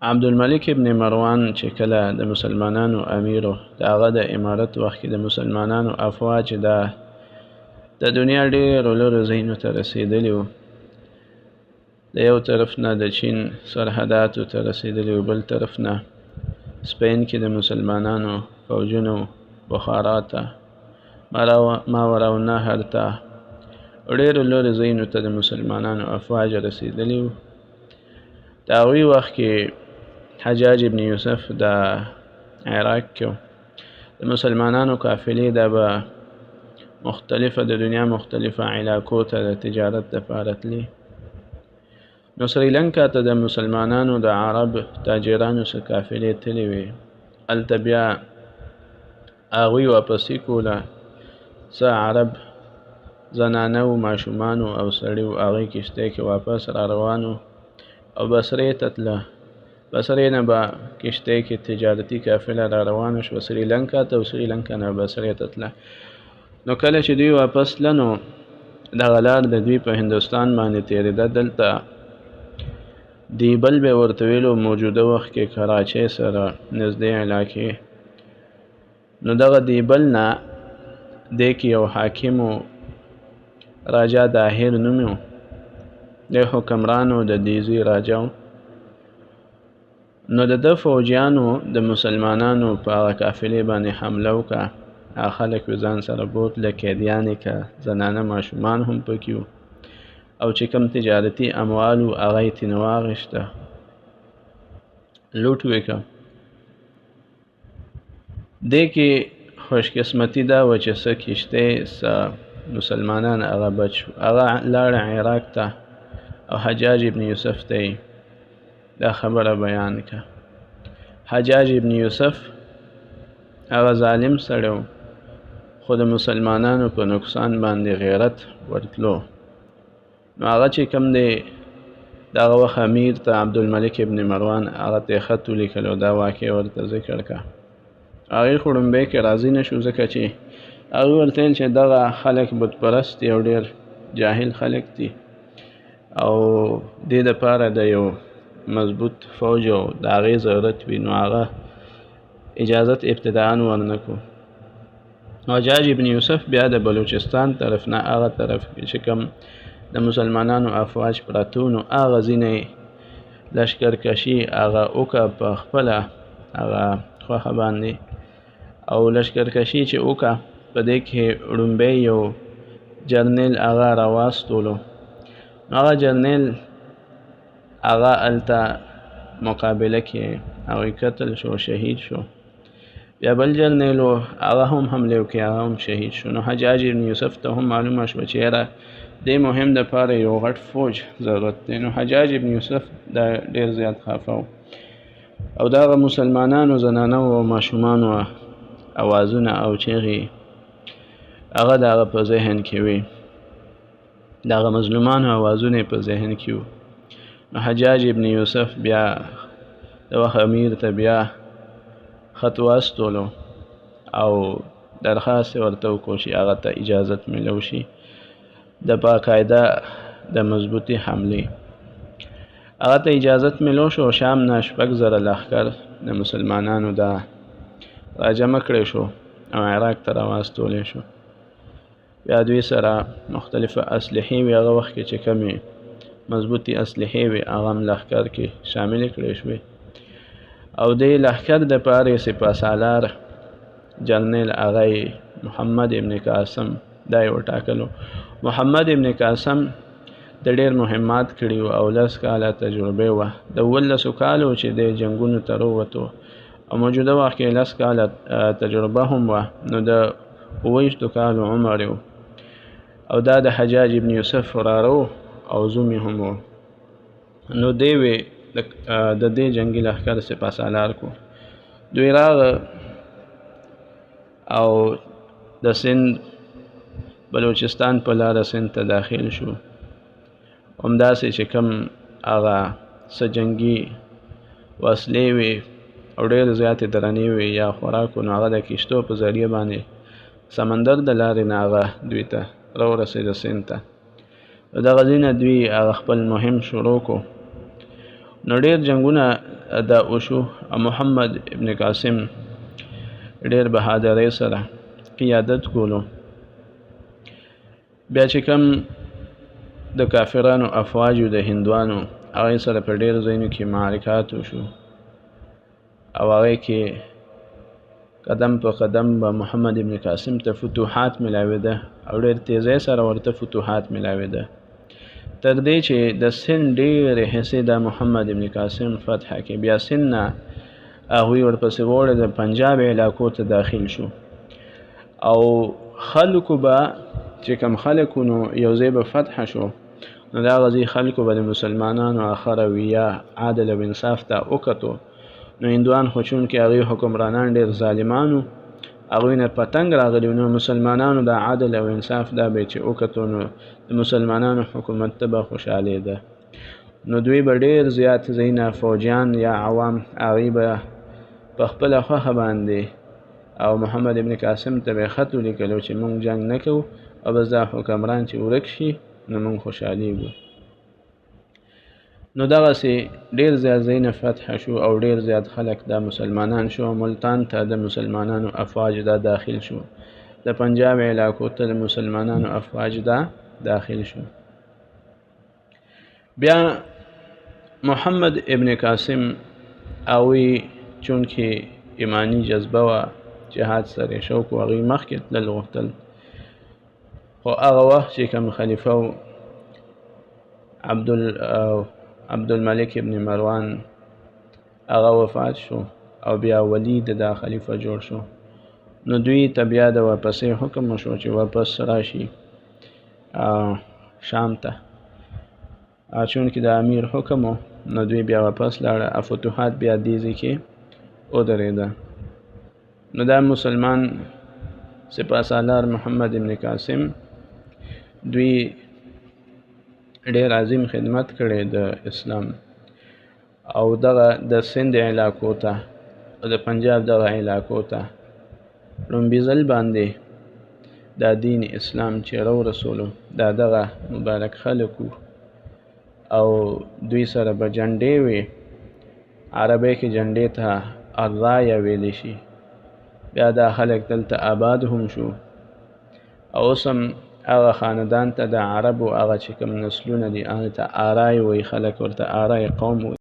عبدالملک ابن مروان چې کله د مسلمانانو امیر و، د هغه د امارت وخت کې د مسلمانانو افواج د دنیا ډېرو لرو ځایونو ته رسېدلي وو. د یو طرف نه د چین سرحداتو ته رسېدلي وو، بل طرف نه سپین کې د مسلمانانو فوجونو بخارا ته، ماوراء النهر ته، ډېرو لرو ځایونو ته د مسلمانانو افواج رسېدلي وو. د هغوی وخت کې حجاج ابن یوسف د عراق کې د مسلمانانو قافلې به د دنیا مختلفه علاقو ته د تجارت دپاره تلي. نو سریلنکا ته د مسلمانانو د عرب تاجرانو څخه قافلې تللې وې. هلته بیا هغوی واپسي کوله. څه عرب زنانه و، ماشومان او سړي و، هغوی کښتۍ کې واپس را روان وو او بصرې ته تله. بصرې نه به کښتۍ کې تجارتي قافله را روانه شوه سریلنکا ته، او سریلنکا نه بصرې ته تله. نو کله چې دوی واپس تله، نو دغه لار د دوی په هندوستان باندې تېرېده. دلته دیبل به ورته ویلو، موجوده وخت کې کراچۍ سره نږدې علاقې. نو دغه دیبل نه دې کې یو حاکم و، راجا داهر نوم و، د حکمران و، د دیزی راجا و. نو د ده فوجیانو د مسلمانانو په هغه قافلې باندې حمله وکړه. هغه خلک یې ځان سره بوتله، قیدیان یې که، زنانه ماشومان هم پکې وو، او چې کوم تجارتي اموال وو هغه یې ترېنه واخیسته، لوټ یې کړه. دې کې خوشقسمتي دا وه چې څه کښتۍ، څه مسلمانان هغه بچ شو. هغه لاړه عراق ته او حجاج ابن یوسف ته یې دا خبره بیان کړه. حجاج ابن یوسف هغه ظالم سړی و، خو د مسلمانانو په نقصان باندې غیرت ورتلو. نو هغه چې کوم دی دغه وخت امیر ته عبدالملک ابن مروان هغه ته یې خط ولیکلو، دا واقع ورته ذکر کړه. هغې خو لومبۍ کې راضي نه شو، ځکه چې هغوی ورته ویل چې دغه خلک بت پرست دي او ډېر جاهل خلک دي، او دې دپاره د یو مضبوط فوج او د هغې ضرورت وي. نو هغه اجازت ابتداءً ورنه کړو. حجاج ابن یوسف بیا د بلوچستان طرف نه هغه طرف چې کوم د مسلمانانو افواج پراته وو، نو هغه ځینې لشکرکشي هغه وکړه په خپله هغه خوښه باندې. او لشکرکشي چې وکړه، په دې کې لومبی یو جرنیل هغه راواستولو. هغه جرنیل هغه هلته مقابله کې هغوی قتل شو، شهید شو. بیا بل جرنیل و، هغه هم حملې وکړې، هغه هم شهید شو. نو حجاج ابن یوسف ته هم معلومه شوه چې یاره دې مهم دپاره یو غټ فوج ضرورت دی. نو حجاج ابن یوسف دا ډېر زیات خفه و، او دغه مسلمانانو زنانه او ماشومانو اوازونه او چیغې هغه د هغه په ذهن کې وي، دغه مظلومانو اوازونه په ذهن کې وو. نو حجاج ابن یوسف بیا د وخت امیر ته بیا خط واستولو او درخواست یې ورته وکړو چې هغه ته اجازت میلو شي د باقاعده د مضبوطې حملې. هغه ته اجازت میلو شو. شام نه 6,000 لښکر د مسلمانانو دا راجمع کړی شو او عراق ته راواستولی شو. بیا دوی سره مختلفه اسلحې وې، هغه وخت کې چې کمې مضبوطې اسلحې وې هغه هم لښکر کې شاملې کړې شوې. او دې لښکر دپاره یې سپه سالار جرنیل هغه محمد ابن قاسم دا یې وټاکلو. محمد ابن قاسم د ډېر مهمات کړي وو او 10 کاله تجربه وه. د 11 کالو چې د جنګونو ته راووتو، او موجوده وخت کې 10 کاله تجربه هم وه. نو د 28 کالو عمر و، او دا د حجاج ابن یوسف وراره او زوم یې هم و. نو دی وې د دې جنګي لښکر سپه سالار کو. دوی راغه او د سند بلوچستان په لاره سند ته داخل شو. همداسې چې کوم هغه څه جنګي وسلې وې او ډېر زیاتې درنې وې یا خوراک، نو هغه د کښتو په ذریعه باندې سمندر د لارې نه هغه دوی ته راورسېده سند ته. دغه ځای نه دوی هغه خپل مهم شروع کو. نو ډېر جنګونه دا وشو او محمد ابن قاسم ډېر بهادرۍ سره قیادت کولو. بیا چې کوم د کافرانو افواجو د هندوانو هغې سره په ډېرو ځایونو کې معرکات وشو او هغې کې قدم په قدم به محمد ابن قاسم ته فتوحات ملاوېده او ډېر تیزۍ سره ورته فتوحات ملاوېده، تر دې چې د سند ډېرې حصې د محمد ابن قاسم فتح کې. بیا سند نه هغوی ورپسې وړې د پنجاب علاقو ته داخل شو او خلکو به چې کوم خلکو نو یو ځای به فتح شو نو د هغه ځای خلکو به د مسلمانانو آخر رویه عدل او انصاف ته وکتو. نو هندوان خو چونکې هغوی حکمرانان ډېر ظالمانو، هغوی نه پتنګ راغلي، نو مسلمانانو د عدل او انصاف دا به چې وکتو نو د مسلمانانو حکومت ته به خوشحالېده. نو دوی به ډېر زیات ځایونه فوجیان یا عوام هغوی به په خپله خوښه باندې او محمد ابن قاسم ته به یې خط ولیکلو چې موږ جنګ نه کوو او بس دا حکمران چې ورک شي نو موږ خوشحالېږو. نو دغسې ډېر زیات ځایونه فتح شو او ډېر زیات خلک دا مسلمانان شو. ملتان ته د مسلمانانو افواج دا داخل شو، د پنجاب علاقو ته د مسلمانانو افواج دا داخل شو. بیا محمد ابن قاسم هغوی چونکې ایمانی جذبه وه، جهاد سره شوق و، هغوی مخکې تلل غوښتل، خو هغه وخت چې کوم خلیفه و عبدالملک ابن مروان هغه وفات شو او بیا ولید دا خلیفه جوړ شو. نو دوی ته بیا د واپسې حکم وشو چې واپس راشي شام ته. چونکې د امیر حکم و نو دوی بیا واپس لاړه، فتوحات بیا دې ځای کې ودرېده. نو دا مسلمان سپاه سالار محمد ابن قاسم دوی ډېر عظیم خدمت کړی د اسلام او دغه د سند علاقو ته او د پنجاب دغه علاقو ته لومبي ځل باندې دا دین اسلام چې رسولو دا دغه مبارک خلکو او دوی سره به جنډې وي، عربی کې جنډې ته الرایه ویلی شي. بیا دا خلک دلته آباد هم شو او اوس هم هغه خاندان ته د عربو هغه چې کوم نسلونه دي هغې ته آرای وایي، خلک ورته آرای قوم وایي.